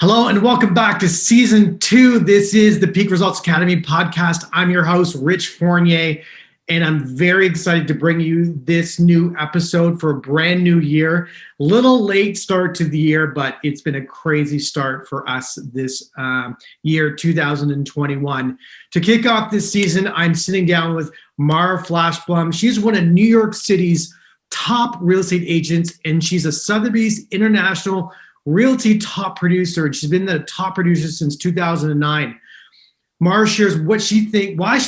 Hello and welcome back to season 2. This is the Peak Results Academy podcast. I'm your host, Rich Fournier, and I'm very excited to bring you this new episode for a brand new year. Little late start to the year, but it's been a crazy start for us this year, 2021. To kick off this season, I'm sitting down with Mara Flash Blum. She's one of New York City's top real estate agents, and she's a Sotheby's International Realty top producer, and she's been the top producer since 2009. Mara shares why she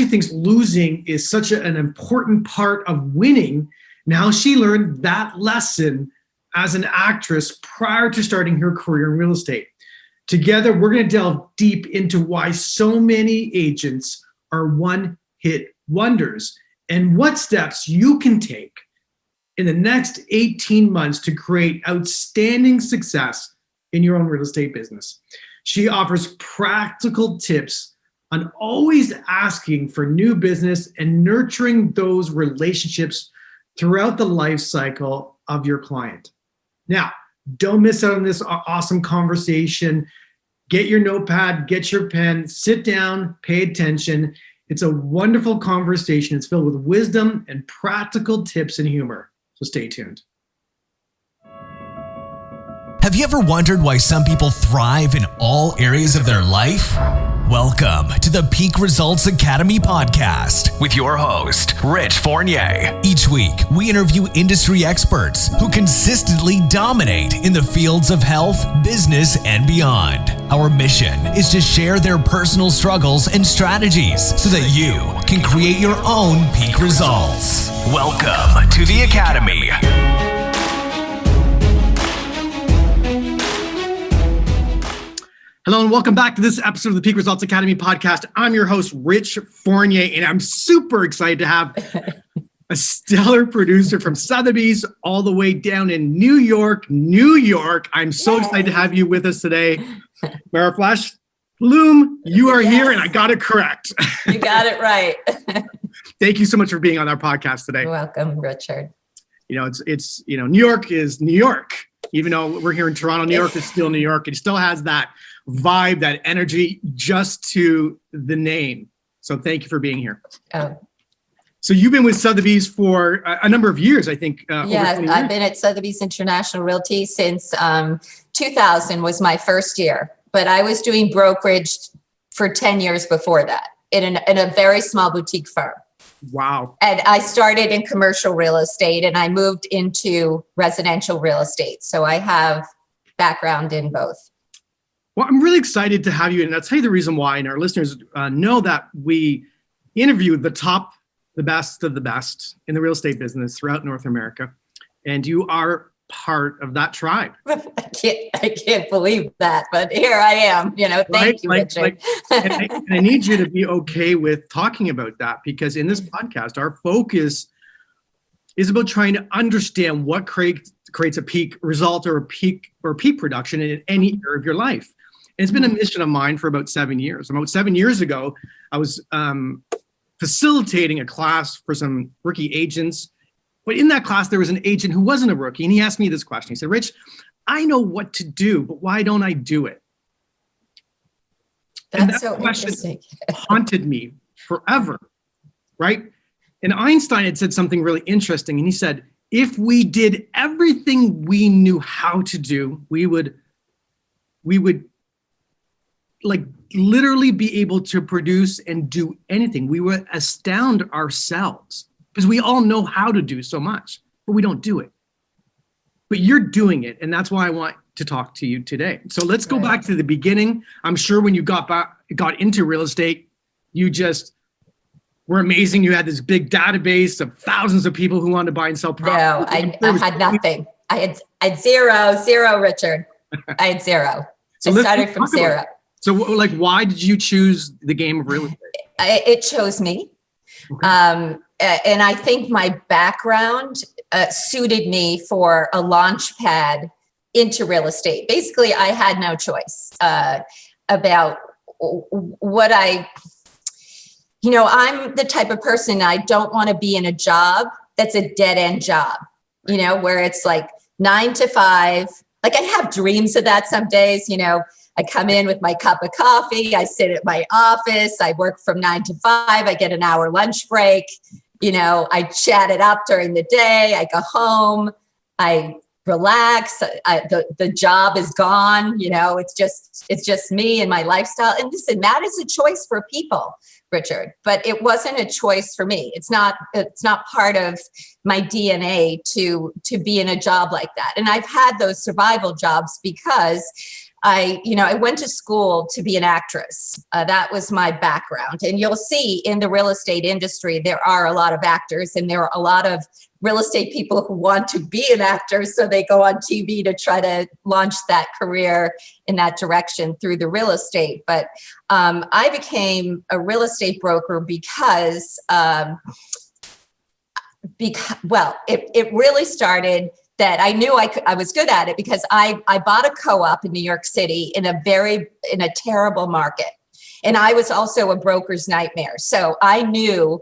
thinks losing is such an important part of winning. Now she learned that lesson as an actress prior to starting her career in real estate. Together, we're going to delve deep into why so many agents are one-hit wonders and what steps you can take in the next 18 months to create outstanding success in your own real estate business. She offers practical tips on always asking for new business and nurturing those relationships throughout the life cycle of your client. Now, don't miss out on this awesome conversation. Get your notepad, get your pen, sit down, pay attention. It's a wonderful conversation. It's filled with wisdom and practical tips and humor. So stay tuned. Have you ever wondered why some people thrive in all areas of their life? Welcome to the Peak Results Academy podcast with your host, Rich Fournier. Each week, we interview industry experts who consistently dominate in the fields of health, business, and beyond. Our mission is to share their personal struggles and strategies so that you can create your own peak results. Welcome to the Academy. Hello and welcome back to this episode of the Peak Results Academy podcast. I'm your host, Rich Fournier, and I'm super excited to have a stellar producer from Sotheby's all the way down in New York. I'm so excited to have you with us today. Mara Flash Blum, you are here, and I got it correct. You got it right. Thank you so much for being on our podcast today. You're welcome, Richard. You know, it's New York is New York. Even though we're here in Toronto, New York is still New York. It still has that vibe, that energy, just to the name. So thank you for being here. So you've been with Sotheby's for a number of years, I think. Yeah, I've been at Sotheby's International Realty since 2000 was my first year, but I was doing brokerage for 10 years before that in a very small boutique firm. Wow. And I started in commercial real estate and I moved into residential real estate. So I have background in both. Well, I'm really excited to have you, and I'll tell you the reason why. And our listeners know that we interviewed the best of the best in the real estate business throughout North America, and you are part of that tribe. I can't believe that, but here I am. Thank you, Richard. And I need you to be okay with talking about that, because in this podcast, our focus is about trying to understand what creates a peak result or peak production in any area of your life. And it's been a mission of mine for about 7 years. About 7 years ago, I was facilitating a class for some rookie agents. But in that class, there was an agent who wasn't a rookie, and he asked me this question. He said, Rich, I know what to do, but why don't I do it? That's so interesting. Haunted me forever, right? And Einstein had said something really interesting, and he said, if we did everything we knew how to do, we would like literally be able to produce and do anything. We would astound ourselves because we all know how to do so much, but we don't do it. But you're doing it, and that's why I want to talk to you today. So let's go back to the beginning. I'm sure when you got into real estate, you just were amazing. You had this big database of thousands of people who wanted to buy and sell property. No, I had nothing. I had zero, Richard. I had zero. So I started from zero. So why did you choose the game of real estate? It chose me. Okay. And I think my background suited me for a launch pad into real estate. Basically, I had no choice about what I'm the type of person, I don't want to be in a job that's a dead end job, where it's like 9 to 5. Like I have dreams of that some days, I come in with my cup of coffee. I sit at my office. I work from 9 to 5. I get an hour lunch break. I chat it up during the day. I go home. I relax. The job is gone. It's just me and my lifestyle. And listen, that is a choice for people, Richard, but it wasn't a choice for me. It's not part of my DNA to be in a job like that. And I've had those survival jobs because I went to school to be an actress. That was my background. And you'll see in the real estate industry, there are a lot of actors and there are a lot of real estate people who want to be an actor. So they go on TV to try to launch that career in that direction through the real estate. But I became a real estate broker because it really started that I knew I was good at it because I bought a co-op in New York City in a terrible market. And I was also a broker's nightmare. So I knew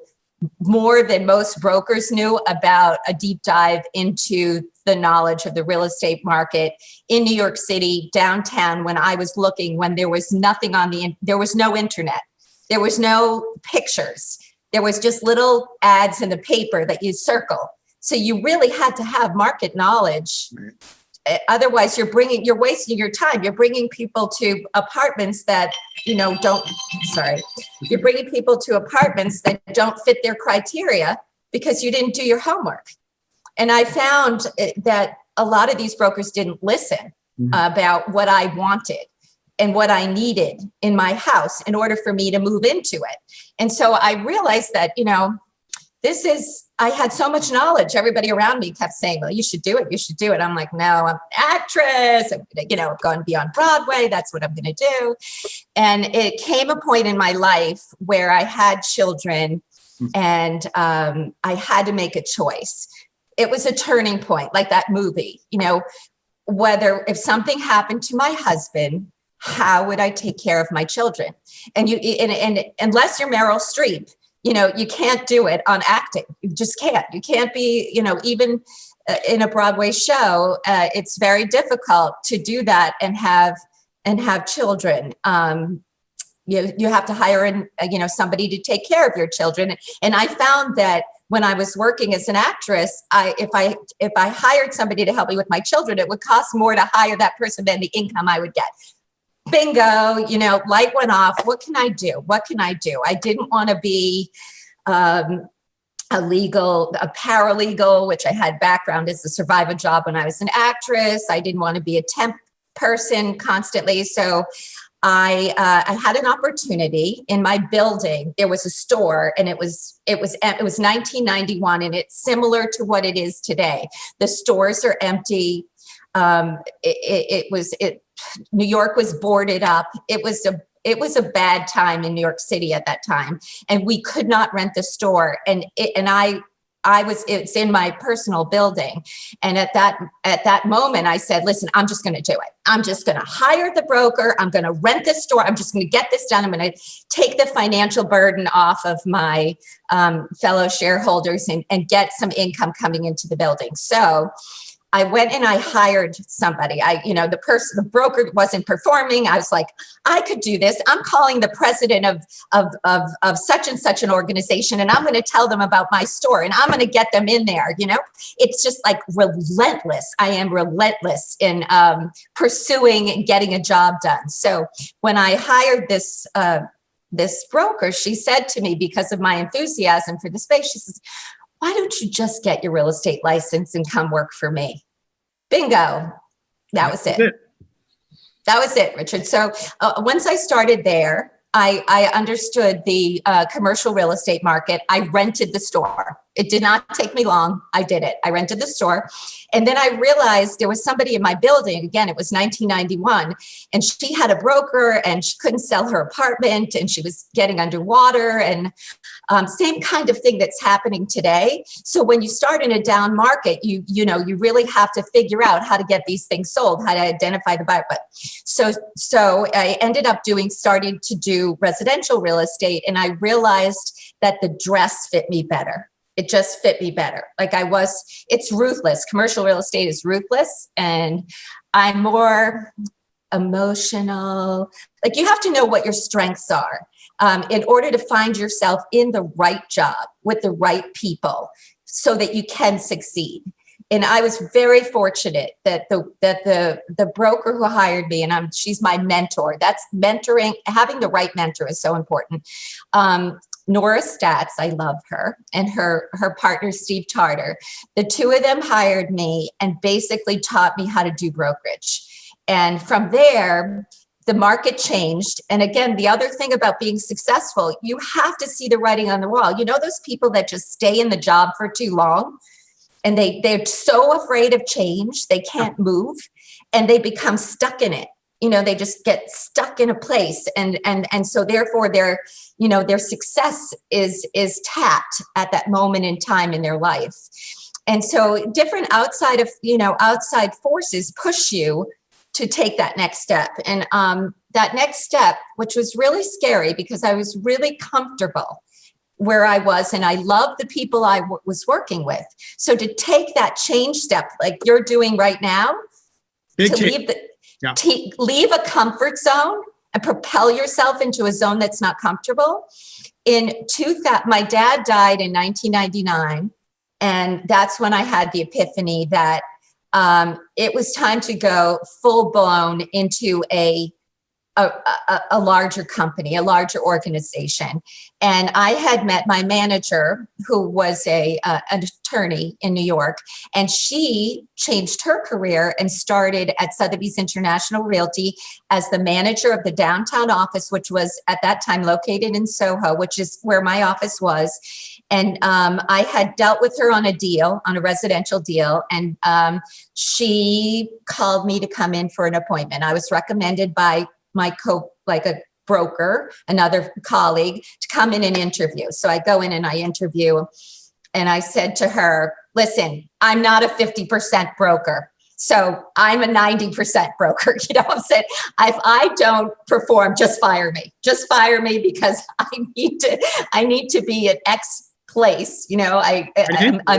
more than most brokers knew about a deep dive into the knowledge of the real estate market in New York City, downtown, when I was looking, when there was nothing there was no internet, there was no pictures, there was just little ads in the paper that you circle. So you really had to have market knowledge. Otherwise, you're wasting your time. You're bringing people to apartments that, you're bringing people to apartments that don't fit their criteria because you didn't do your homework. And I found that a lot of these brokers didn't listen about what I wanted and what I needed in my house in order for me to move into it. And so I realized that, I had so much knowledge. Everybody around me kept saying, well, you should do it. You should do it. I'm like, no, I'm an actress. I'm going to be on Broadway. That's what I'm going to do. And it came a point in my life where I had children and I had to make a choice. It was a turning point, like that movie, if something happened to my husband, how would I take care of my children? And unless you're Meryl Streep, you can't do it on acting. You just can't. You can't be, even in a Broadway show, it's very difficult to do that and have children. You have to hire somebody to take care of your children. And I found that when I was working as an actress, if I hired somebody to help me with my children, it would cost more to hire that person than the income I would get. Bingo, light went off. What can I do? I didn't want to be a paralegal, which I had background as a survival job when I was an actress. I didn't want to be a temp person constantly. So I had an opportunity in my building. There was a store and it was 1991 and it's similar to what it is today. The stores are empty. New York was boarded up. It was a bad time in New York City at that time, and we could not rent the store. It's in my personal building, and at that moment, I said, "Listen, I'm just going to do it. I'm just going to hire the broker. I'm going to rent this store. I'm just going to get this done. I'm going to take the financial burden off of my fellow shareholders and get some income coming into the building." So I went and I hired somebody. The broker wasn't performing. I was like, I could do this. I'm calling the president of such and such an organization, and I'm going to tell them about my store, and I'm going to get them in there. It's just like relentless. I am relentless in pursuing and getting a job done. So when I hired this broker, she said to me, because of my enthusiasm for the space, she says, "Why don't you just get your real estate license and come work for me?" Bingo. That was it. That was it, Richard. So once I started there, I understood the commercial real estate market. I rented the store. It did not take me long. I did it. I rented the store. And then I realized there was somebody in my building. Again, it was 1991. And she had a broker and she couldn't sell her apartment and she was getting underwater, and same kind of thing that's happening today. So when you start in a down market, you really have to figure out how to get these things sold, how to identify the buyer. But so I ended up starting to do residential real estate. And I realized that the dress fit me better. It just fit me better. It's ruthless. Commercial real estate is ruthless. And I'm more emotional. Like you have to know what your strengths are in order to find yourself in the right job with the right people so that you can succeed. And I was very fortunate that the broker who hired me, and she's my mentor. That's mentoring. Having the right mentor is so important. Nora Statz, I love her, and her partner, Steve Tarter. The two of them hired me and basically taught me how to do brokerage. And from there, the market changed. And again, the other thing about being successful, you have to see the writing on the wall. You know, those people that just stay in the job for too long and they're so afraid of change, they can't move and they become stuck in it. You know, they just get stuck in a place. And so therefore their success is tapped at that moment in time in their life. And so different outside forces push you to take that next step. And that next step, which was really scary because I was really comfortable where I was and I loved the people I was working with. So to take that change step like you're doing right now, leave a comfort zone and propel yourself into a zone that's not comfortable. My dad died in 1999. And that's when I had the epiphany that it was time to go full blown into a larger company, a larger organization. And I had met my manager, who was an attorney in New York, and she changed her career and started at Sotheby's International Realty as the manager of the downtown office, which was at that time located in Soho, which is where my office was. And I had dealt with her on a residential deal, and she called me to come in for an appointment. I was recommended by a broker, another colleague, to come in and interview. So I go in and I interview, and I said to her, listen, I'm not a 50% broker. So I'm a 90% broker. You know what I'm saying? If I don't perform, just fire me. Just fire me because I need to be at X place. You know, I'm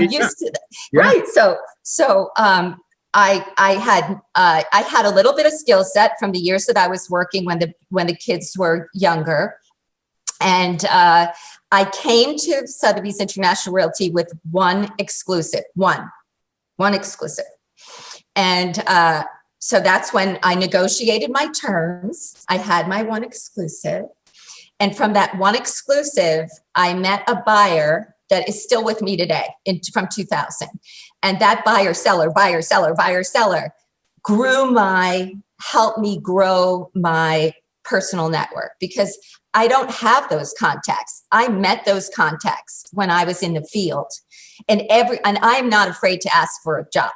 used to that. Yeah. Right. So I had a little bit of skill set from the years that I was working when the kids were younger. And I came to Sotheby's International Realty with one exclusive. And so that's when I negotiated my terms. I had my one exclusive. And from that one exclusive, I met a buyer that is still with me today from 2000. And that buyer, seller, helped me grow my personal network because I don't have those contacts. I met those contacts when I was in the field, and I'm not afraid to ask for a job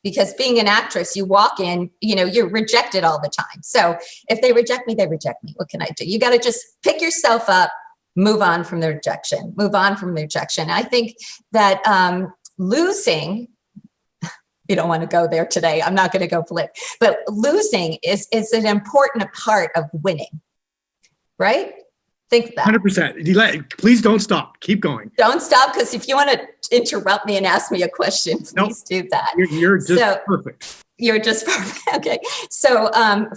because being an actress, you walk in, you're rejected all the time. So if they reject me, they reject me. What can I do? You got to just pick yourself up, move on from the rejection. I think that losing, you don't want to go there today. I'm not going to go flip, but losing is an important part of winning, right? Think that. 100%. Please don't stop. Keep going. Don't stop, because if you want to interrupt me and ask me a question, please do that. You're just perfect. You're just perfect. Okay. So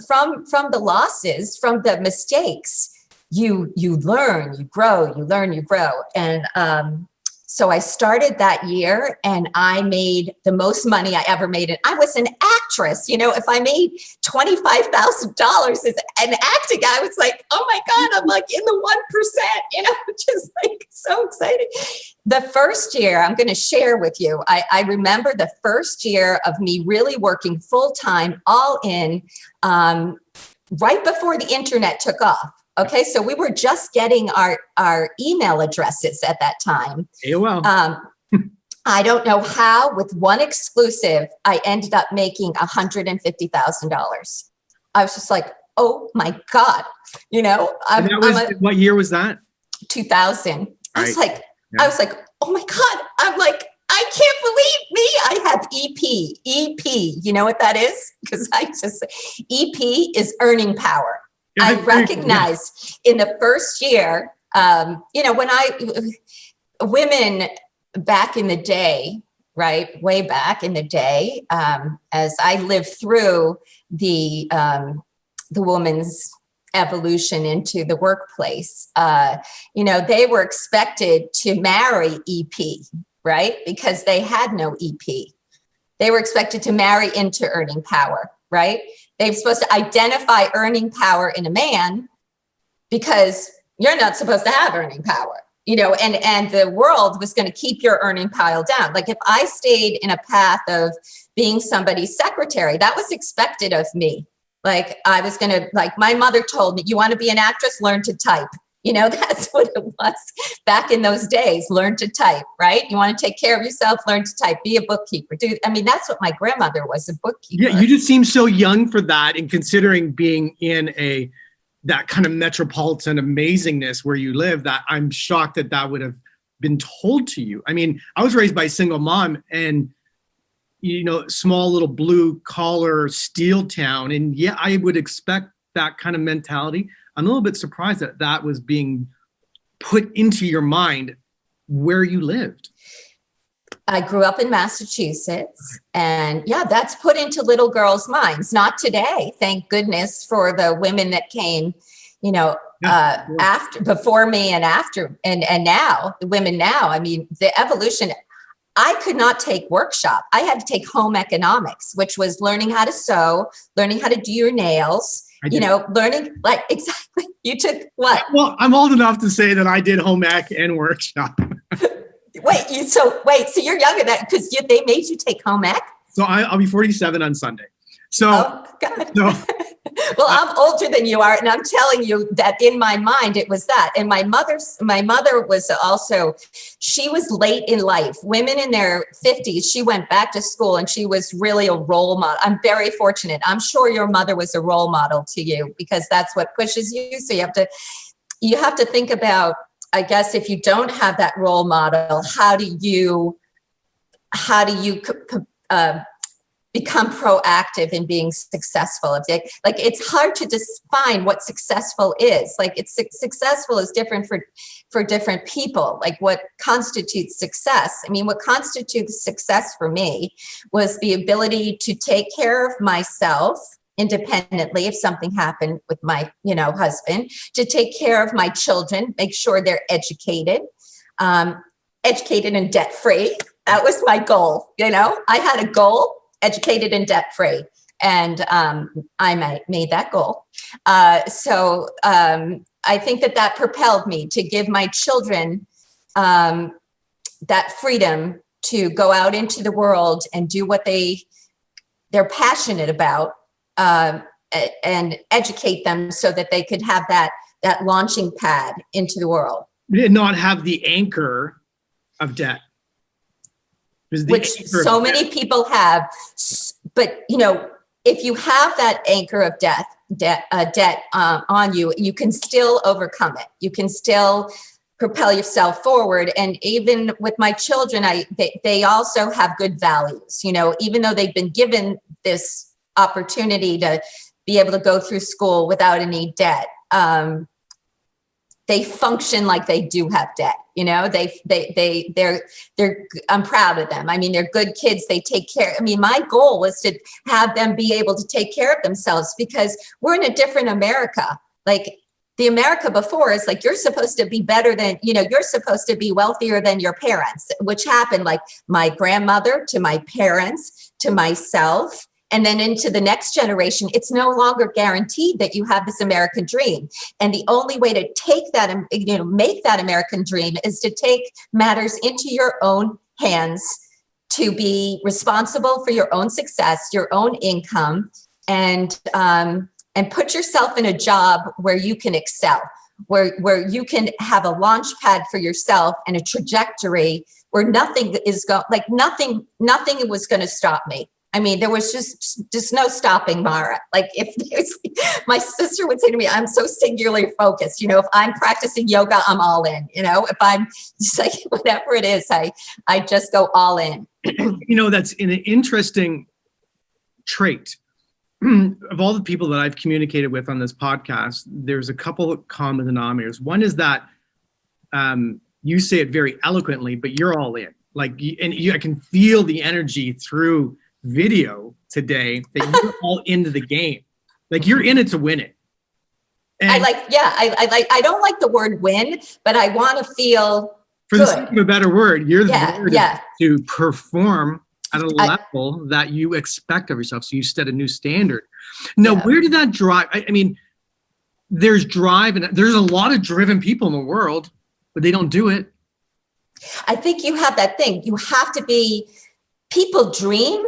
from the losses, from the mistakes, you learn, you grow, and so I started that year and I made the most money I ever made. And I was an actress. If I made $25,000 as an acting, I was like, oh my God, I'm like in the 1%, just like so exciting. The first year, I'm going to share with you, I remember the first year of me really working full time, all in, right before the internet took off. Okay, so we were just getting our email addresses at that time. AOL. I don't know how, with one exclusive, I ended up making $150,000. I was just like, oh my God, what year was that? 2000. I was like, oh my God, I'm like, I can't believe me. I have EP. You know what that is? Because EP is earning power. Yeah, I recognize in the first year, women back in the day, right? Way back in the day, as I lived through the the woman's evolution into the workplace. They were expected to marry EP, right? Because they had no EP. They were expected to marry into earning power, right? They were supposed to identify earning power in a man because you're not supposed to have earning power, and the world was going to keep your earning pile down. Like if I stayed in a path of being somebody's secretary, that was expected of me. Like I was going to, like my mother told me, you want to be an actress, learn to type. That's what it was back in those days. Learn to type, right? You want to take care of yourself, learn to type, be a bookkeeper. That's what my grandmother was, a bookkeeper. Yeah, you just seem so young for that. And considering being in that kind of metropolitan amazingness where you live, that I'm shocked that would have been told to you. I mean, I was raised by a single mom and, small little blue collar steel town. And yeah, I would expect that kind of mentality. I'm a little bit surprised that was being put into your mind where you lived. I grew up in Massachusetts, and yeah, that's put into little girls' minds. Not today, thank goodness for the women that came, after, before me, and after, and now the women now. I mean, the evolution. I could not take workshop. I had to take home economics, which was learning how to sew, learning how to do your nails. Learning like exactly. You took what? Well, I'm old enough to say that I did home ec and workshop. So you're younger than because they made you take home ec? So I'll be 47 on Sunday. So, oh, God. Well, I'm older than you are, and I'm telling you that in my mind it was that. And my mother was also, she was late in life. Women in their 50s, she went back to school, and she was really a role model. I'm very fortunate. I'm sure your mother was a role model to you because that's what pushes you. So you have to think about, I guess, if you don't have that role model, how do you become proactive in being successful? Like it's hard to define what successful is. Like successful is different for different people. Like what constitutes success? I mean, what constitutes success for me was the ability to take care of myself independently if something happened with my husband, to take care of my children, make sure they're educated and debt free. That was my goal. I had a goal: educated and debt free, and I made that goal. So I think that propelled me to give my children that freedom to go out into the world and do what they're passionate about. And educate them so that they could have that launching pad into the world. Did not have the anchor of debt. Which so many people have. But, if you have that anchor of debt on you, you can still overcome it. You can still propel yourself forward. And even with my children, they also have good values, even though they've been given this opportunity to be able to go through school without any debt. They function like they do have debt. They're I'm proud of them. I mean, they're good kids. They take care. I mean, my goal was to have them be able to take care of themselves because we're in a different America. Like the America before is like, you're supposed to be better than, you're supposed to be wealthier than your parents, which happened like my grandmother to my parents to myself. And then into the next generation, it's no longer guaranteed that you have this American dream. And the only way to take that, make that American dream is to take matters into your own hands, to be responsible for your own success, your own income, and put yourself in a job where you can excel, where you can have a launch pad for yourself and a trajectory where nothing was going to stop me. I mean, there was just no stopping Mara. Like my sister would say to me, I'm so singularly focused. If I'm practicing yoga, I'm all in. If I'm just like, whatever it is, I just go all in. That's an interesting trait. Of all the people that I've communicated with on this podcast, there's a couple of common denominators. One is that you say it very eloquently, but you're all in. I can feel the energy through video today that you're all into the game. Like you're in it to win it. And I don't like the word win, but I want to feel for the sake of a better word, you're there to perform at a level that you expect of yourself. So you set a new standard. Now, where did that drive? I mean, there's drive and there's a lot of driven people in the world, but they don't do it. I think you have that thing. You have to be, people dream,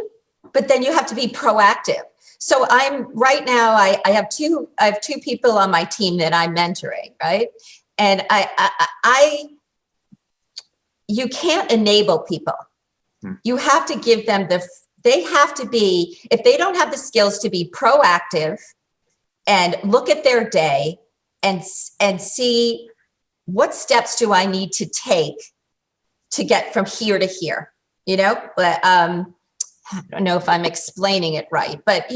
but then you have to be proactive. So I'm right now, I have two people on my team that I'm mentoring, right? And you can't enable people. You have to give them they have to be, if they don't have the skills to be proactive and look at their day and see what steps do I need to take to get from here to here, but I don't know if I'm explaining it right, but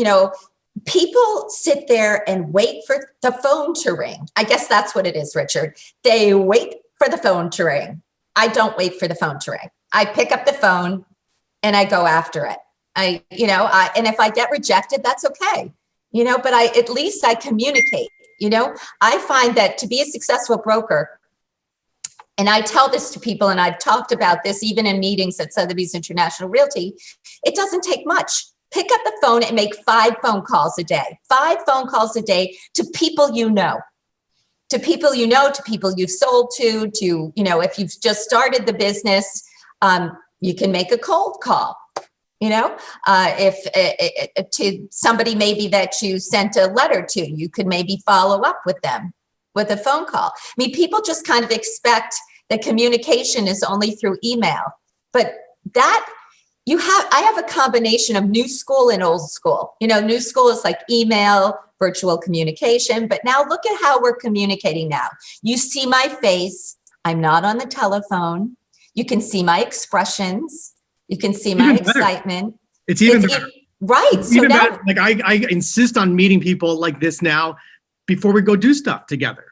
people sit there and wait for the phone to ring. I guess that's what it is, Richard. They wait for the phone to ring. I don't wait for the phone to ring. I pick up the phone and I go after it. And if I get rejected, that's okay. But at least I communicate. I find that to be a successful broker, and I tell this to people, and I've talked about this even in meetings at Sotheby's International Realty, it doesn't take much. Pick up the phone and make 5 phone calls a day. 5 phone calls a day to people you know. To people you know, to people you've sold to, if you've just started the business, you can make a cold call. If to somebody maybe that you sent a letter to, you could maybe follow up with them with a phone call. I mean, people just kind of expect that communication is only through email, but I have a combination of new school and old school. New school is like email, virtual communication, but now look at how we're communicating now. You see my face. I'm not on the telephone. You can see my expressions. You can see my excitement. It's even better. Right. It's even better. Like I insist on meeting people like this now before we go do stuff together.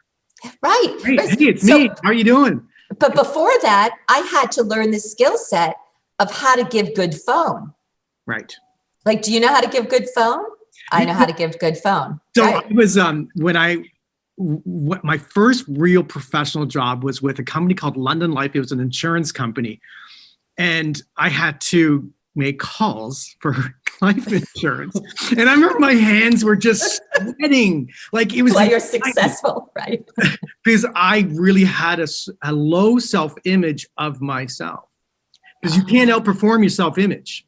Right. Hey, it's me. How are you doing? But before that, I had to learn the skill set of how to give good phone. Right. Like, do you know how to give good phone? I know how to give good phone. So right. I was my first real professional job was with a company called London Life. It was an insurance company. And I had to make calls for life insurance. And I remember my hands were just sweating. Like it was why you're successful, right? Because I really had a low self-image of myself. Because you can't outperform your self-image.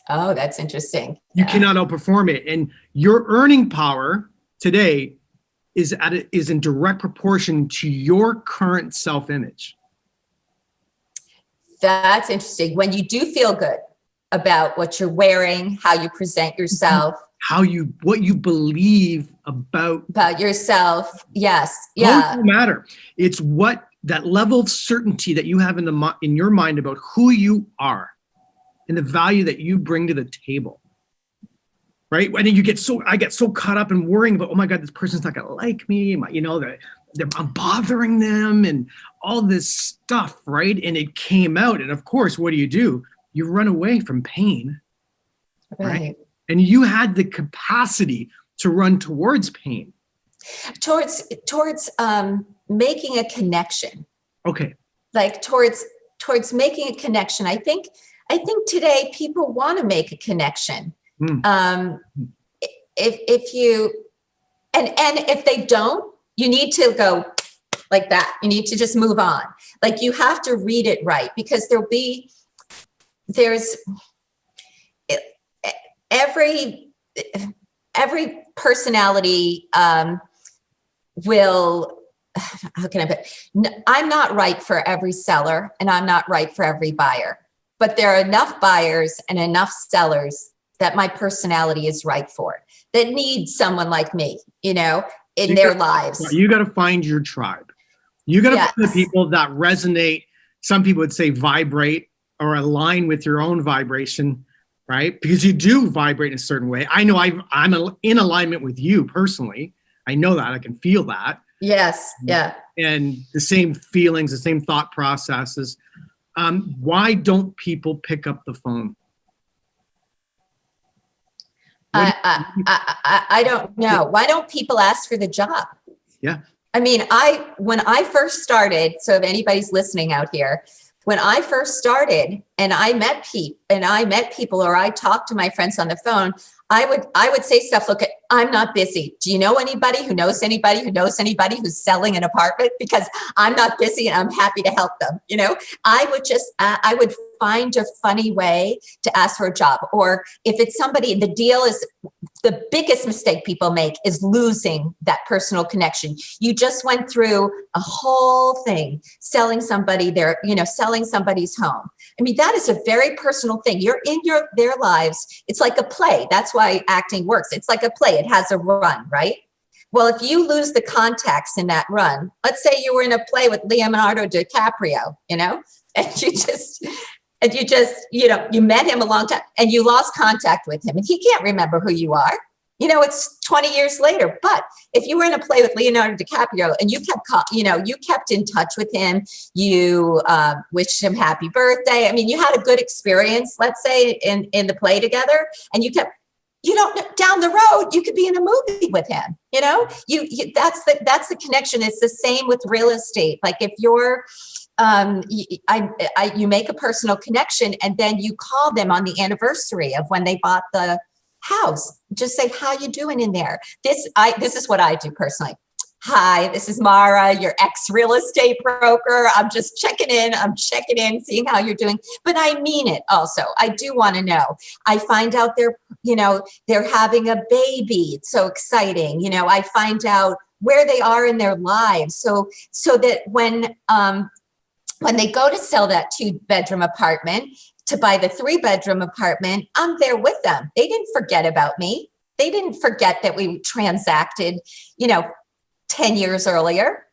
Oh, that's interesting. You cannot outperform it. And your earning power today is in direct proportion to your current self-image. That's interesting. When you do feel good about what you're wearing, how you present yourself, what you believe about yourself. Yes. Yeah. It doesn't matter. It's what that level of certainty that you have in your mind about who you are and the value that you bring to the table. Right? And then I get so caught up in worrying about, oh my God, this person's not going to like me. I'm bothering them and all this stuff, right? And it came out. And of course, what do? You run away from pain, right? And you had the capacity to run towards pain. Towards making a connection. Okay. Like towards making a connection. I think today people want to make a connection. If you, and if they don't, you need to go like that. You need to just move on. Like you have to read it right, because there's every personality will, how can I put, I'm not right for every seller and I'm not right for every buyer, but there are enough buyers and enough sellers that my personality is right for, that need someone like me, in their lives. You got to find your tribe. You got to find the people that resonate. Some people would say vibrate or align with your own vibration, right? Because you do vibrate in a certain way. I know I'm in alignment with you personally. I know that. I can feel that. Yes. Yeah. And the same feelings, the same thought processes. Why don't people pick up the phone? I don't know. Why don't people ask for the job? Yeah. I mean, when I first started, so if anybody's listening out here, when I first started and I met people or I talked to my friends on the phone, I would say stuff, look, I'm not busy. Do you know anybody who knows anybody who's selling an apartment? Because I'm not busy and I'm happy to help them. I would find a funny way to ask for a job. Or if it's somebody, the biggest mistake people make is losing that personal connection. You just went through a whole thing selling somebody's home. I mean, that is a very personal thing. You're in their lives. It's like a play. That's why acting works. It's like a play. It has a run, right? Well, if you lose the context in that run, let's say you were in a play with Leonardo DiCaprio, and you met him a long time and you lost contact with him and he can't remember who you are. It's 20 years later. But if you were in a play with Leonardo DiCaprio and you kept in touch with him, you wished him happy birthday. I mean, you had a good experience, let's say in the play together, and down the road, you could be in a movie with him. That's the connection. It's the same with real estate. Like if you're, you make a personal connection and then you call them on the anniversary of when they bought the house. Just say, how you doing in there? This is what I do personally. Hi, this is Mara, your ex-real estate broker. I'm just checking in, seeing how you're doing. But I mean it also. I do want to know. I find out they're having a baby. It's so exciting. I find out where they are in their lives. So that when they go to sell that 2-bedroom apartment, to buy the 3-bedroom apartment, I'm there with them. They didn't forget about me. They didn't forget that we transacted, 10 years earlier.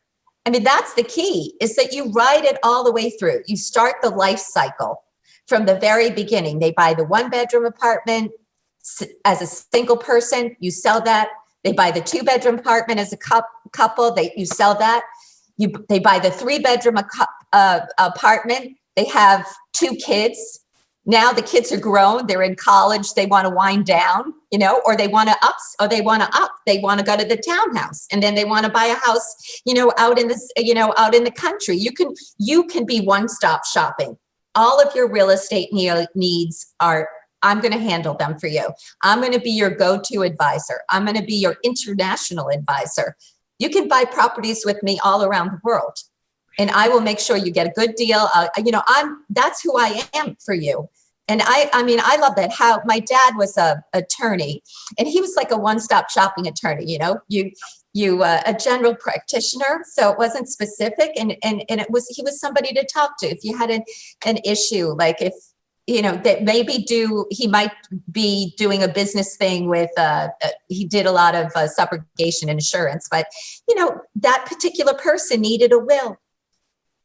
I mean, that's the key, is that you ride it all the way through. You start the life cycle from the very beginning. They buy the 1-bedroom apartment as a single person, you sell that. They buy the 2-bedroom apartment as a couple, you sell that. They buy the 3-bedroom apartment. They have 2 kids. Now the kids are grown. They're in college. They want to wind down, or they want to up. They want to go to the townhouse, and then they want to buy a house, out in the country. You can be one-stop shopping. All of your real estate needs are. I'm going to handle them for you. I'm going to be your go-to advisor. I'm going to be your international advisor. You can buy properties with me all around the world. And I will make sure you get a good deal. That's who I am for you. And I love that. How my dad was a attorney, and he was like a one-stop shopping attorney. A general practitioner. So it wasn't specific, and he was somebody to talk to if you had an issue, like if that maybe he might be doing a business thing with, he did a lot of subrogation insurance, but that particular person needed a will.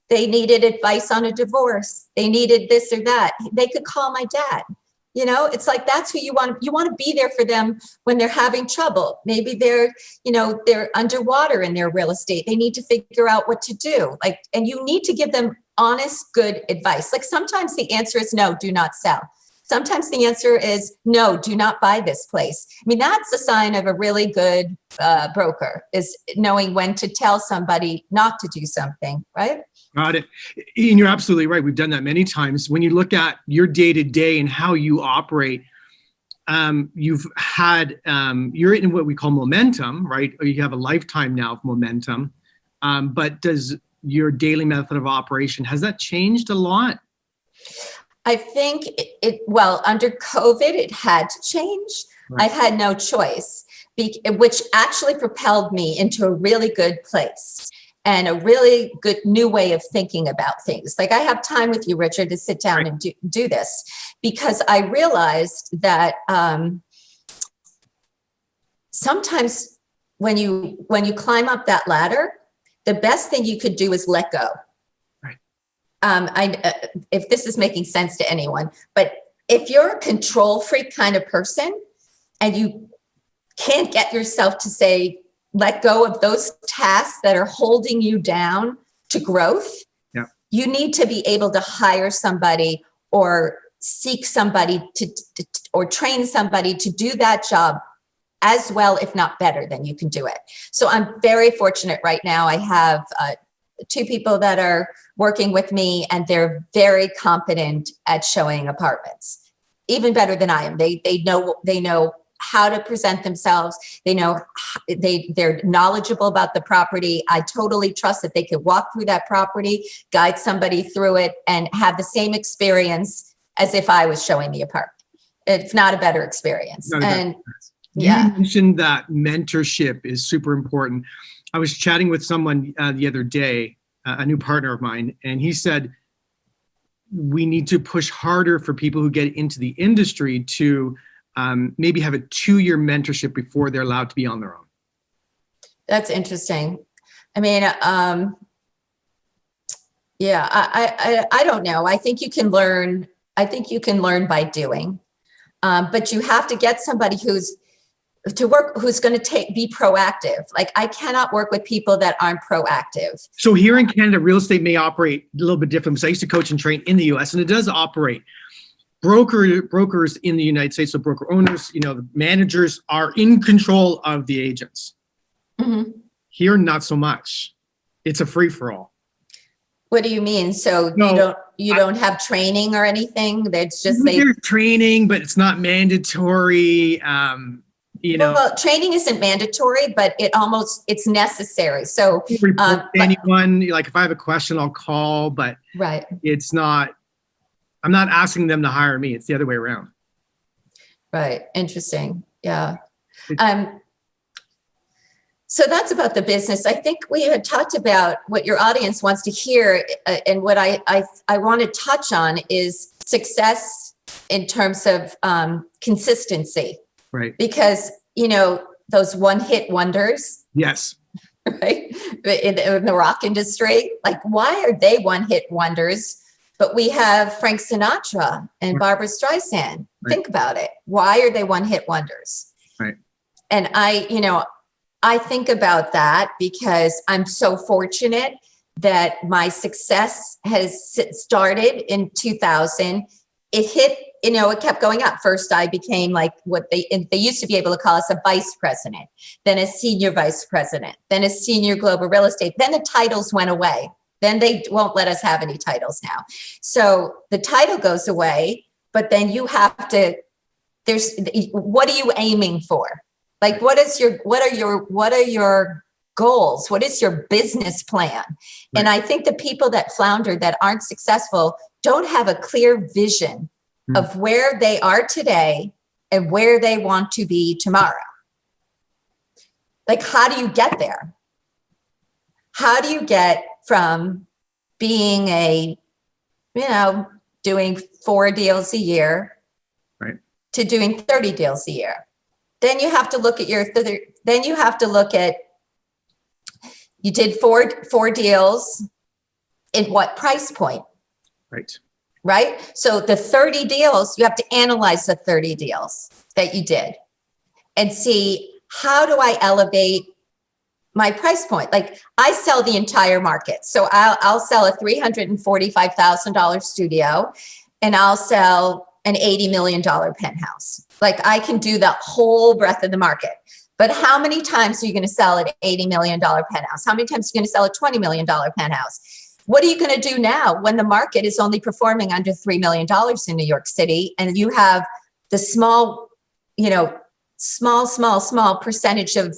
They needed advice on a divorce. They needed this or that. They could call my dad. It's like, that's who you want. You want to be there for them when they're having trouble. Maybe they're underwater in their real estate. They need to figure out what to do. And you need to give them honest, good advice. Like sometimes the answer is no, do not sell. Sometimes the answer is no, do not buy this place. I mean, that's a sign of a really good broker, is knowing when to tell somebody not to do something, right? Got it. And you're absolutely right. We've done that many times. When you look at your day-to-day and how you operate, you're in what we call momentum, right? Or you have a lifetime now of momentum. But does your daily method of operation, has that changed a lot? I think under COVID, it had to change. Right. I had no choice, which actually propelled me into a really good place and a really good new way of thinking about things. Like, I have time with you, Richard, to sit down and do this, because I realized that sometimes when you climb up that ladder, the best thing you could do is let go. If this is making sense to anyone, but if you're a control freak kind of person and you can't get yourself to say, let go of those tasks that are holding you down to growth, you need to be able to hire somebody or seek somebody or train somebody to do that job as well, if not better, than you can do it. So I'm very fortunate right now. I have 2 people that are working with me, and they're very competent at showing apartments, even better than I am. They know how to present themselves. They're knowledgeable about the property. I totally trust that they could walk through that property, guide somebody through it, and have the same experience as if I was showing the apartment. It's not a better experience. You mentioned that mentorship is super important. I was chatting with someone the other day, a new partner of mine, and he said, we need to push harder for people who get into the industry to maybe have a 2-year mentorship before they're allowed to be on their own. That's interesting. I mean, I don't know. I think you can learn by doing, but you have to get somebody who's going to be proactive. Like, I cannot work with people that aren't proactive. So here in Canada, real estate may operate a little bit different. So I used to coach and train in the US, and it does operate. Brokers in the United States, so broker owners, the managers are in control of the agents. Mm-hmm. Here, not so much. It's a free-for-all. What do you mean? So you don't have training or anything? That's just there's training, but it's not mandatory. Well, training isn't mandatory, but it's necessary. So anyone, like, if I have a question, I'll call, but right. It's not, I'm not asking them to hire me. It's the other way around. Right. Interesting. Yeah. So that's about the business. I think we had talked about what your audience wants to hear. And what I want to touch on is success in terms of consistency. Right. Because, those one-hit wonders. Yes. Right. In the rock industry, like, why are they one-hit wonders? But we have Frank Sinatra and Barbara Streisand. Right. Think about it. Why are they one-hit wonders? Right. And I think about that because I'm so fortunate that my success has started in 2000. It hit, it kept going up. First, I became like what they used to be able to call us a vice president, then a senior vice president, then a senior global real estate. Then the titles went away. Then they won't let us have any titles now. So the title goes away, but then you have to, what are you aiming for? Like, what are your goals? What is your business plan? Right. And I think the people that flounder, that aren't successful, don't have a clear vision of where they are today and where they want to be tomorrow. Like, how do you get there? How do you get from being doing 4 deals a year, right, to doing 30 deals a year? Then you have to look at you did four deals in what price point? Right. So the 30 deals, you have to analyze the 30 deals that you did and see, how do I elevate my price point? Like, I sell the entire market. So I'll sell a $345,000 studio, and I'll sell an $80 million penthouse. Like, I can do the whole breadth of the market. But how many times are you going to sell an $80 million penthouse? How many times are you going to sell a $20 million penthouse? What are you going to do now when the market is only performing under $3 million in New York City, and you have the small percentage of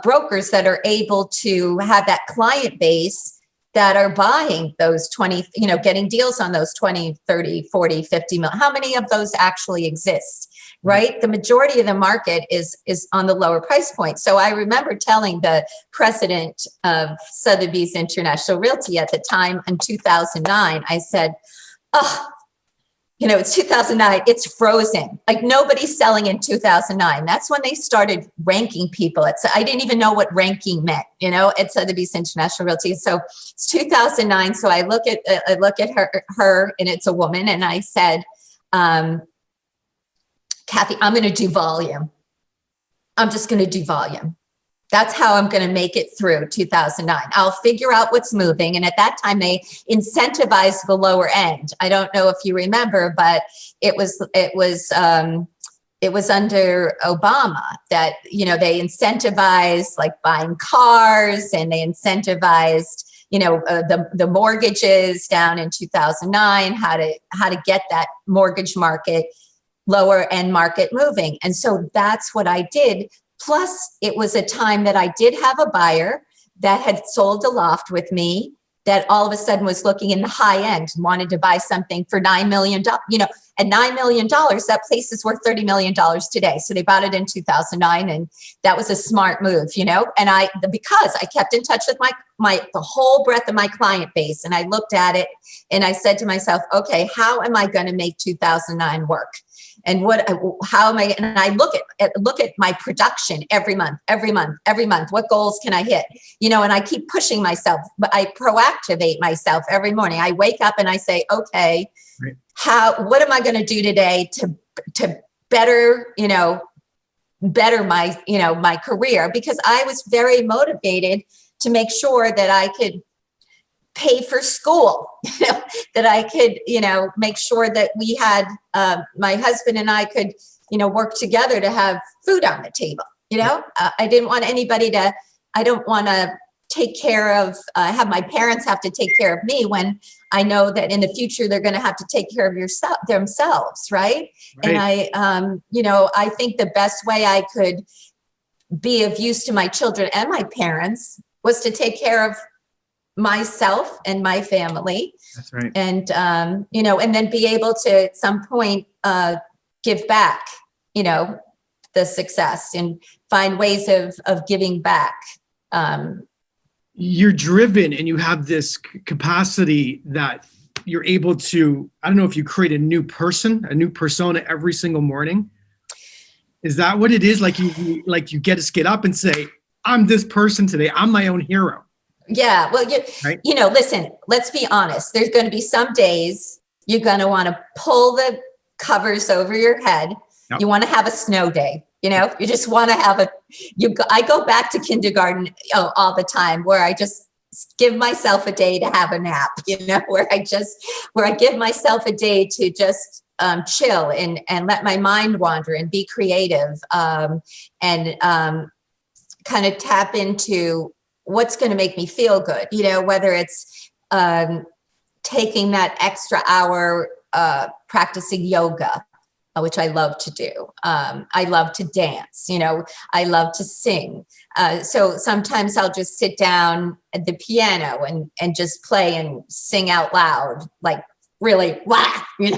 brokers that are able to have that client base that are buying those 20, getting deals on those 20, 30, 40, 50 million. How many of those actually exist, right? The majority of the market is on the lower price point. So I remember telling the president of Sotheby's International Realty at the time in 2009, I said, it's 2009, it's frozen. Like, nobody's selling in 2009. That's when they started ranking people. I didn't even know what ranking meant, at Sotheby's International Realty. So it's 2009. So I look at her, and it's a woman. And I said, Kathy, I'm going to do volume. I'm just going to do volume. That's how I'm going to make it through 2009. I'll figure out what's moving. And at that time, they incentivized the lower end. I don't know if you remember, but it was under Obama that, they incentivized like buying cars, and they incentivized, the mortgages down in 2009, how to get that mortgage market, lower end market moving. And so that's what I did. Plus, it was a time that I did have a buyer that had sold a loft with me that all of a sudden was looking in the high end and wanted to buy something for $9 million. At $9 million, that place is worth $30 million today. So they bought it in 2009, and that was a smart move, and because I kept in touch with the whole breadth of my client base, and I looked at it and I said to myself, okay, how am I going to make 2009 work? And how am I? And I look at my production every month. What goals can I hit? And I keep pushing myself, but I proactivate myself every morning. I wake up and I say, okay, right, what am I going to do today to better, better my, my career? Because I was very motivated to make sure that I could pay for school, that I could, make sure that we had, my husband and I could, work together to have food on the table. I didn't want I don't want to take care of, have my parents have to take care of me when I know that in the future, they're going to have to take care of themselves. Right. And I think the best way I could be of use to my children and my parents was to take care of myself and my family. That's right. And, and then be able to at some point give back, the success and find ways of giving back. You're driven and you have this capacity that you're able to, I don't know if you create a new persona every single morning. Is that what it is? Like you get up and say, I'm this person today. I'm my own hero. Yeah. Well, right? Listen, let's be honest. There's going to be some days you're going to want to pull the covers over your head. Yep. You want to have a snow day. You just want to have I go back to kindergarten all the time, where I just give myself a day to have a nap, where I give myself a day to just chill and let my mind wander and be creative, and kind of tap into what's going to make me feel good, whether it's taking that extra hour practicing yoga, which I love to do. I love to dance, I love to sing. So sometimes I'll just sit down at the piano and just play and sing out loud, like really, wow, and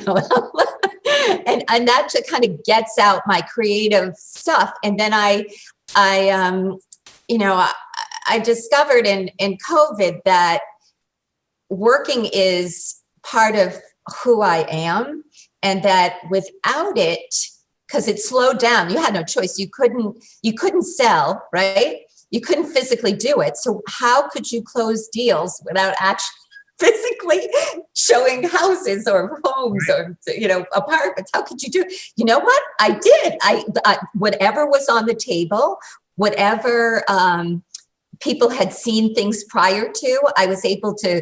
that just kind of gets out my creative stuff. And then I discovered in COVID that working is part of who I am, and that without it, because it slowed down, you had no choice. You couldn't sell, right? You couldn't physically do it. So how could you close deals without actually physically showing houses or homes or, apartments? How could you do it? You know what? I did. I whatever was on the table, whatever people had seen things prior to, I was able to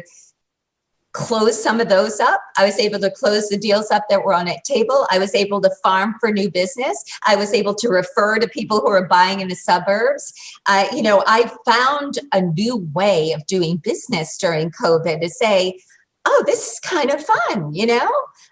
close some of those up. I was able to close the deals up that were on a table. I was able to farm for new business. I was able to refer to people who are buying in the suburbs. I found a new way of doing business during COVID to say, oh, this is kind of fun.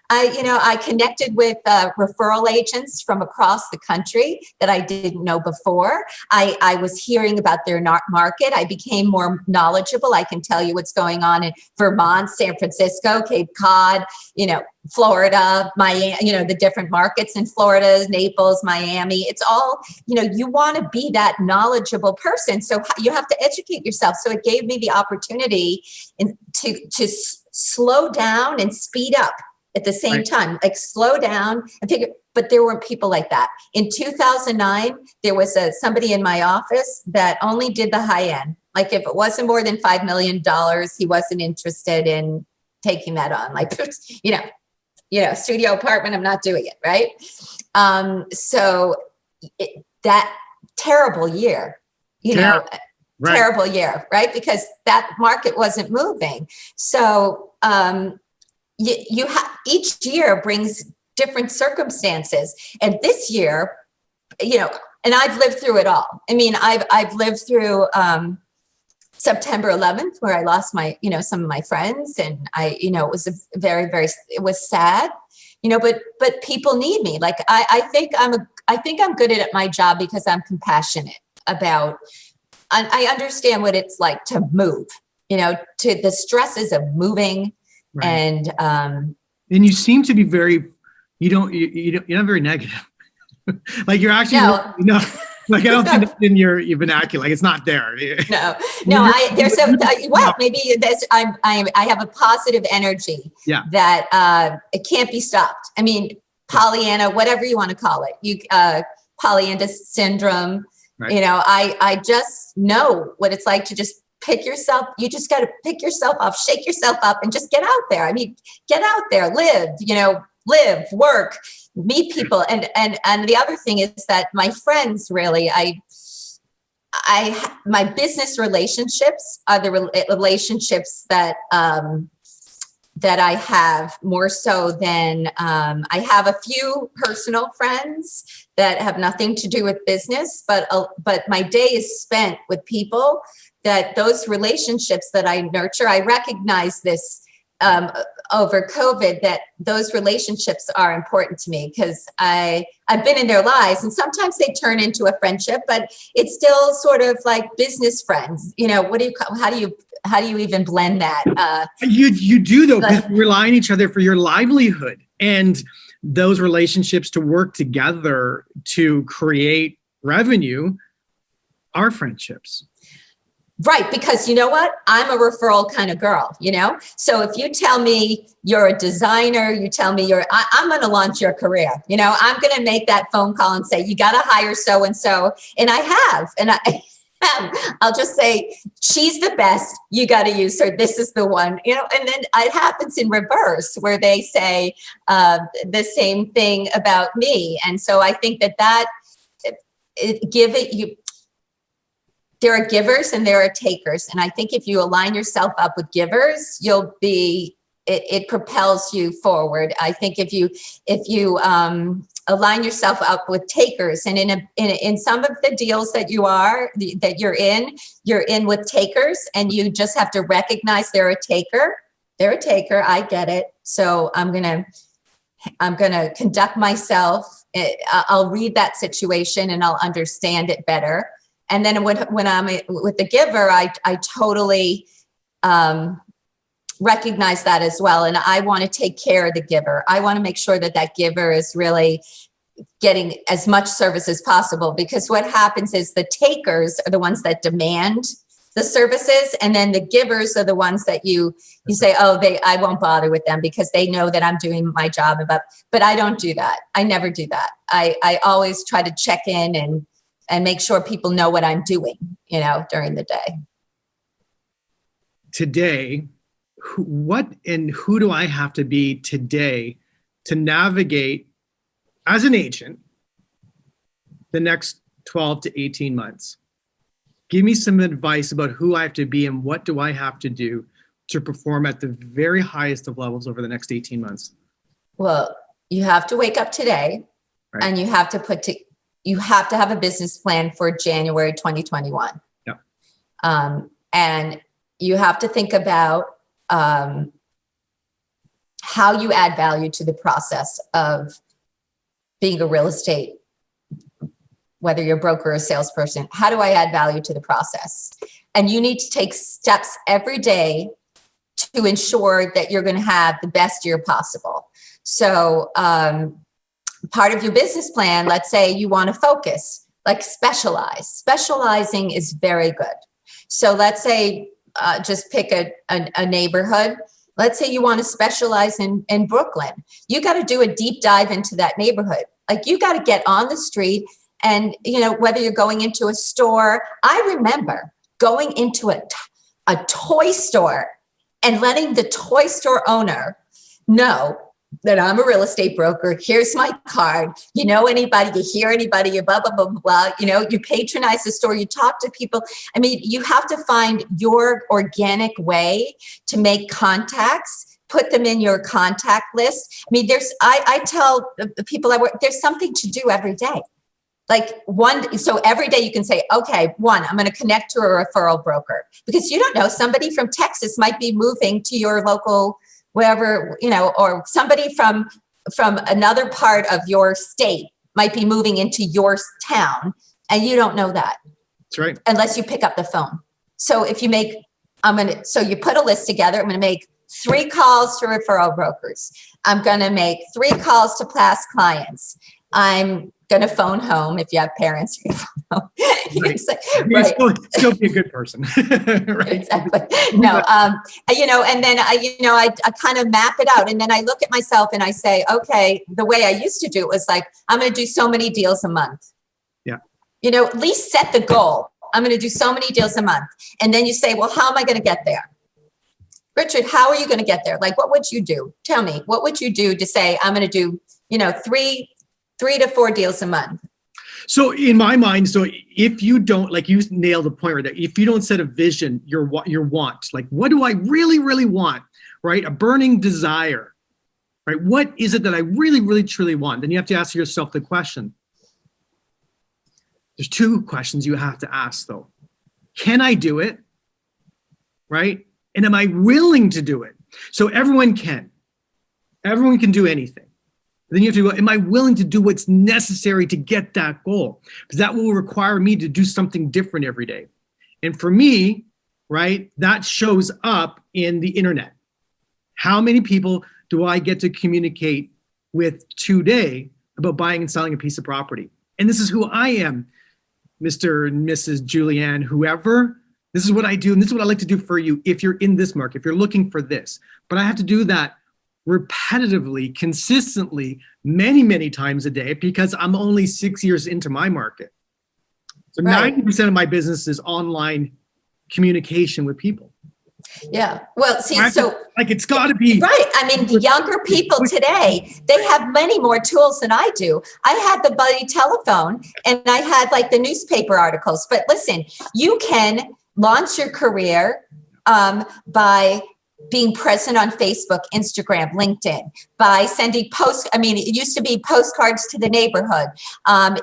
I connected with referral agents from across the country that I didn't know before. I was hearing about their market. I became more knowledgeable. I can tell you what's going on in Vermont, San Francisco, Cape Cod, Florida, Miami, the different markets in Florida, Naples, Miami. It's all, you want to be that knowledgeable person. So you have to educate yourself. So it gave me the opportunity to slow down and speed up at the same time, like slow down and figure, but there weren't people like that. In 2009, there was somebody in my office that only did the high end. Like if it wasn't more than $5 million, he wasn't interested in taking that on. Like, studio apartment, I'm not doing it. Right. So that terrible year, Right. terrible year, right? Because that market wasn't moving. So each year brings different circumstances. And this year, and I've lived through it all. I mean, I've lived through September 11th, where I lost some of my friends, and it was it was sad, but people need me. Like, I think I'm good at my job because I'm compassionate about, I understand what it's like to move, to the stresses of moving. Right. And you seem to be you're not very negative. Like, you're actually, like, I don't think that's in your vernacular. Like, it's not there. No. Maybe I have a positive energy that it can't be stopped. I mean, Pollyanna, whatever you want to call it, Pollyanna syndrome. Right. I just know what it's like to just you just got to pick yourself up, shake yourself up, and just get out there. I mean, get out there, live, work, meet people. And the other thing is that my friends, really, my business relationships are the relationships that I have more so than I have a few personal friends that have nothing to do with business, but my day is spent with people that those relationships that I nurture. I recognize this over COVID, that those relationships are important to me because I've been in their lives, and sometimes they turn into a friendship, but it's still sort of like business friends. How do you even blend that? You do, though, because you rely on each other for your livelihood, and those relationships to work together to create revenue are friendships. Right. Because you know what? I'm a referral kind of girl, So if you tell me you're a designer, you tell me I'm going to launch your career. I'm going to make that phone call and say, you got to hire so-and-so. And I have, and I'll just say, she's the best. You got to use her. This is the one, and then it happens in reverse where they say the same thing about me. And so I think there are givers and there are takers. And I think if you align yourself up with givers, it propels you forward. I think if you align yourself up with takers, and in some of the deals that you're in with takers, and you just have to recognize they're a taker. I get it. So I'm going to conduct myself. I'll read that situation and I'll understand it better. And then when I'm with the giver, I totally recognize that as well. And I want to take care of the giver. I want to make sure that giver is really getting as much service as possible, because what happens is the takers are the ones that demand the services, and then the givers are the ones that you say, I won't bother with them because they know that I'm doing my job. But I don't do that. I never do that. I always try to check in and make sure people know what I'm doing, during the day. Today, who do I have to be today to navigate as an agent the next 12 to 18 months? Give me some advice about who I have to be and what do I have to do to perform at the very highest of levels over the next 18 months? Well, you have to wake up today, right, and you have to have a business plan for January 2021. Yeah. And you have to think about how you add value to the process of being a real estate, whether you're a broker or a salesperson. How do I add value to the process? And you need to take steps every day to ensure that you're going to have the best year possible. So, part of your business plan, let's say you want to focus, like specialize. Specializing is very good. So let's say, just pick a neighborhood. Let's say you want to specialize in Brooklyn. You got to do a deep dive into that neighborhood. Like, you got to get on the street and, whether you're going into a store. I remember going into a toy store and letting the toy store owner know that I'm a real estate broker. Here's my card. You know anybody, you hear anybody, you blah, blah, blah, blah. You know, you patronize the store, you talk to people. I mean, you have to find your organic way to make contacts, put them in your contact list. I mean, I tell the people I work, there's something to do every day. Like so every day you can say, okay, I'm going to connect to a referral broker, because you don't know, somebody from Texas might be moving to your local, wherever, you know, or somebody from another part of your state might be moving into your town, and you don't know that. That's right. Unless you pick up the phone. So if you so you put a list together. I'm going to make 3 calls to referral brokers. I'm going to make 3 calls to past clients. I'm going to phone home. If you have parents, you can phone home. Right. Say, right. Still be a good person. Right. Exactly. No, you know, and then I kind of map it out, and then I look at myself and I say, okay, the way I used to do it was like, I'm going to do so many deals a month. Yeah. You know, at least set the goal. I'm going to do so many deals a month. And then you say, well, how am I going to get there? Richard, how are you going to get there? Like, what would you do? Tell me, what would you do to say, I'm going to do, you know, 3 to 4 deals a month? So in my mind, so if you don't, like, you nailed the point right there. If you don't set a vision, your want, like, what do I really, really want, right? A burning desire, right? What is it that I really, really, truly want? Then you have to ask yourself the question. There's 2 questions you have to ask, though. Can I do it, right? And am I willing to do it? So everyone can do anything. Then you have to go, am I willing to do what's necessary to get that goal? Because that will require me to do something different every day. And for me, right, that shows up in the internet. How many people do I get to communicate with today about buying and selling a piece of property? And this is who I am, Mr. and Mrs. Julianne, whoever. This is what I do, and this is what I like to do for you if you're in this market, if you're looking for this. But I have to do that repetitively, consistently, many, many times a day, because I'm only 6 years into my market. So right. 90% of my business is online communication with people. Yeah. Well, see, so like, it's got to be right. I mean, the younger people today, they have many more tools than I do. I had the buddy telephone, and I had like the newspaper articles. But listen, you can launch your career by being present on Facebook, Instagram, LinkedIn, by sending posts. I mean, it used to be postcards to the neighborhood.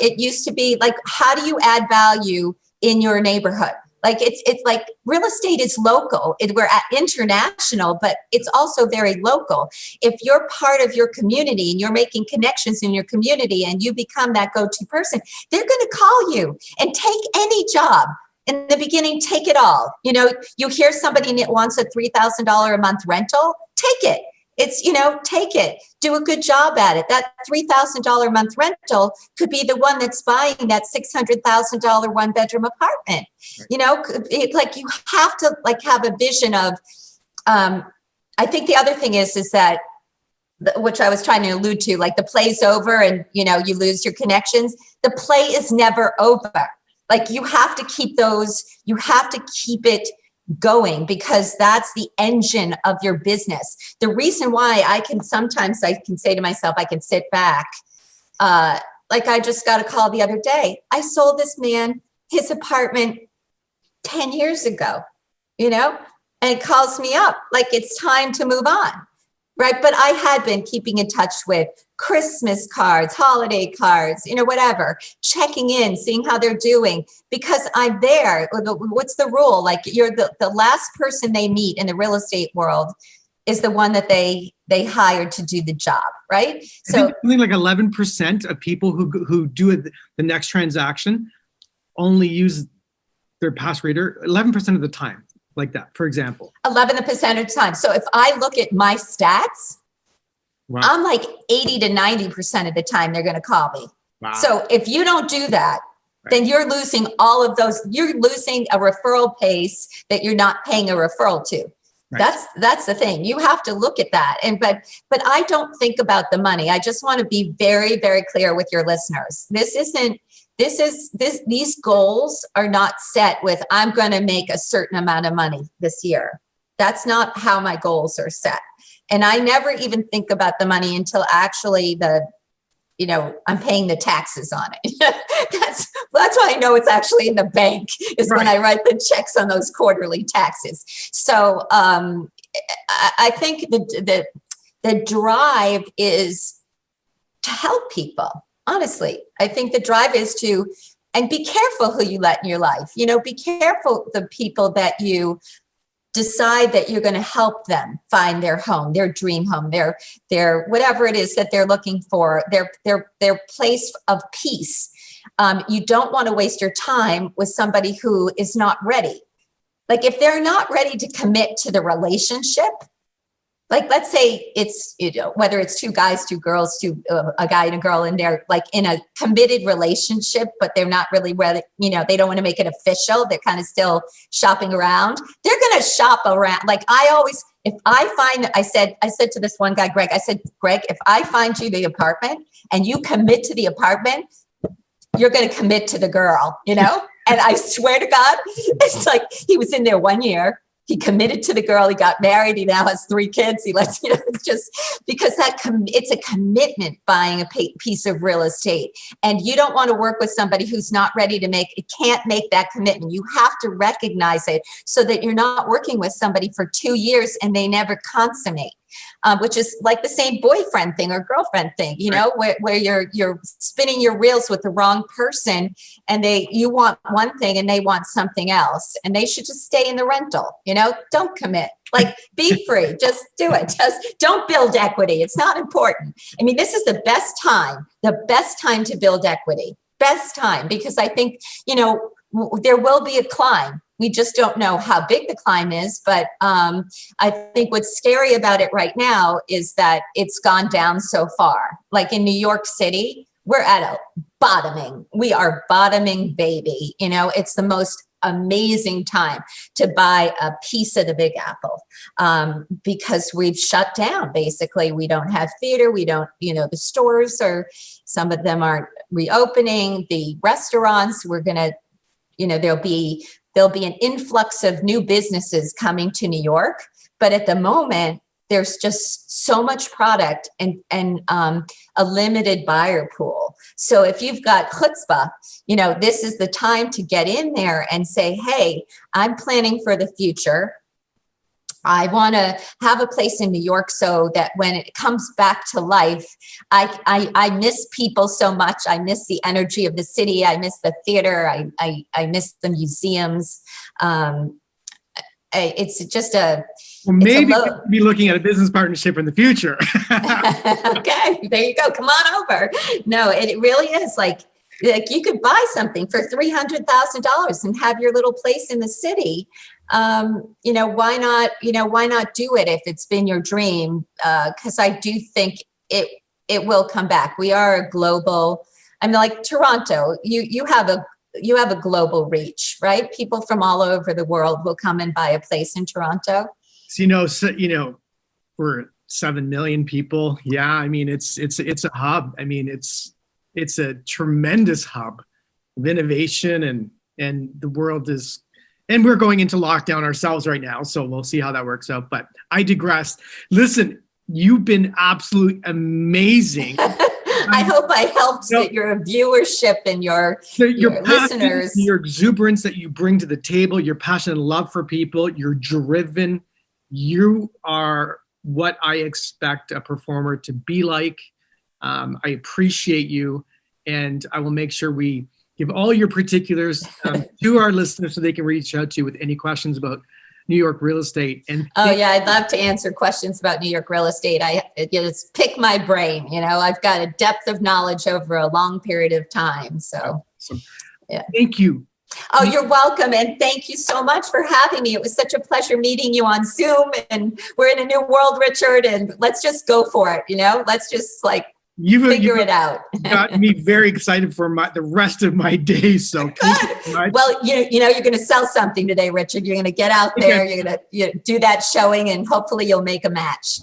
It used to be like, how do you add value in your neighborhood? Like, it's like real estate is local. We're at international, but it's also very local. If you're part of your community and you're making connections in your community and you become that go-to person, they're going to call you and take any job. In the beginning, take it all. You know, you hear somebody that wants a $3,000 a month rental, take it. It's, you know, take it. Do a good job at it. That $3,000 a month rental could be the one that's buying that $600,000 1-bedroom apartment. Right. You know, like, you have to like have a vision of. I think the other thing is that, which I was trying to allude to, like, the play's over and, you know, you lose your connections. The play is never over. Like, you have to keep it going, because that's the engine of your business. The reason why I can say to myself, I can sit back. Like, I just got a call the other day. I sold this man his apartment 10 years ago, you know, and it calls me up like it's time to move on. Right. But I had been keeping in touch with Christmas cards, holiday cards, you know, whatever, checking in, seeing how they're doing, because I'm there. What's the rule? Like, you're the last person they meet in the real estate world is the one that they hired to do the job. Right. So I think like 11% of people who do the next transaction only use their past reader 11% of the time. Like that, for example. 11% of the time. So if I look at my stats, wow, I'm like 80 to 90% of the time they're going to call me. Wow. So if you don't do that, right, then you're losing all of those. You're losing a referral pace that you're not paying a referral to. Right. That's the thing. You have to look at that. But I don't think about the money. I just want to be very, very clear with your listeners. These goals are not set with, I'm going to make a certain amount of money this year. That's not how my goals are set. And I never even think about the money until actually I'm paying the taxes on it. That's why I know it's actually in the bank, is when I write the checks on those quarterly taxes. So I think the drive is to help people. Honestly, I think the drive is to, and be careful who you let in your life. Be careful the people that you decide that you're going to help them find their home, their dream home, their whatever it is that they're looking for, their place of peace. You don't want to waste your time with somebody who is not ready. Like if they're not ready to commit to the relationship, like let's say it's, whether it's two guys, two girls, a guy and a girl, and they're like in a committed relationship, but they're not really ready, they don't want to make it official. They're kind of still shopping around. They're going to shop around. Like I said to this one guy, Greg, if I find you the apartment and you commit to the apartment, you're going to commit to the girl, And I swear to God, it's like he was in there 1 year. He committed to the girl. He got married. He now has 3 kids. It's just because it's a commitment buying a piece of real estate. And you don't want to work with somebody who's not ready to can't make that commitment. You have to recognize it so that you're not working with somebody for 2 years and they never consummate. Which is like the same boyfriend thing or girlfriend thing, where you're spinning your reels with the wrong person, and you want one thing and they want something else, and they should just stay in the rental. Don't commit. Like, be free. Just do it. Just don't build equity. It's not important. I mean, this is the best time to build equity. Best time, because I think there will be a climb. We just don't know how big the climb is, but I think what's scary about it right now is that it's gone down so far. Like in New York City, we're at a bottoming. We are bottoming, baby. It's the most amazing time to buy a piece of the Big Apple because we've shut down. Basically, we don't have theater. We don't, the stores some of them aren't reopening. The restaurants, we're going to, there'll be an influx of new businesses coming to New York. But at the moment, there's just so much product and a limited buyer pool. So if you've got chutzpah, this is the time to get in there and say, hey, I'm planning for the future. I want to have a place in New York so that when it comes back to life, I miss people so much. I miss the energy of the city. I miss the theater. I miss the museums. It's just maybe we'll be looking at a business partnership in the future. Okay, there you go. Come on over. No, it really is like you could buy something for $300,000 and have your little place in the city. Why not do it if it's been your dream? Because I do think it will come back. We are a global, like Toronto, you have a global reach, right? People from all over the world will come and buy a place in Toronto. So, we're 7 million people. Yeah. It's a hub. It's a tremendous hub of innovation and the world is, and we're going into lockdown ourselves right now. So we'll see how that works out, but I digress. Listen, you've been absolutely amazing. I hope I helped your viewership and your listeners. Your exuberance that you bring to the table, your passion and love for people, you're driven. You are what I expect a performer to be like. I appreciate you, and I will make sure we give all your particulars to our listeners so they can reach out to you with any questions about New York real estate. And I'd love to answer questions about New York real estate. Just pick my brain. I've got a depth of knowledge over a long period of time. So, awesome. Yeah. Thank you. Oh, you're welcome. And thank you so much for having me. It was such a pleasure meeting you on Zoom, and we're in a new world, Richard, and let's just go for it. Let's just figure it out. Got me very excited for the rest of my day. So well, you're going to sell something today, Richard. You're going to get out there. You're going to do that showing, and hopefully you'll make a match.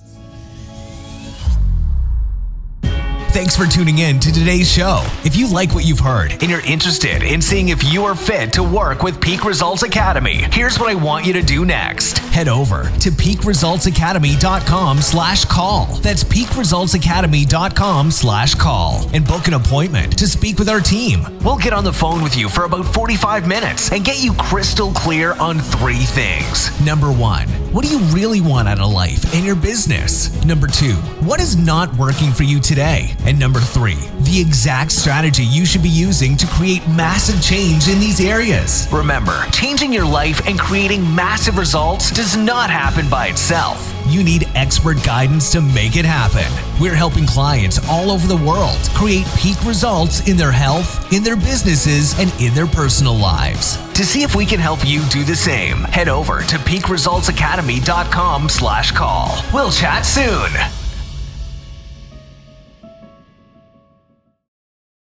Thanks for tuning in to today's show. If you like what you've heard and you're interested in seeing if you are fit to work with Peak Results Academy, here's what I want you to do next. Head over to peakresultsacademy.com/call. That's peakresultsacademy.com/call and book an appointment to speak with our team. We'll get on the phone with you for about 45 minutes and get you crystal clear on 3 things. Number 1, what do you really want out of life and your business? Number 2, what is not working for you today? And number 3, the exact strategy you should be using to create massive change in these areas. Remember, changing your life and creating massive results does not happen by itself. You need expert guidance to make it happen. We're helping clients all over the world create peak results in their health, in their businesses, and in their personal lives. To see if we can help you do the same, head over to peakresultsacademy.com/call. We'll chat soon.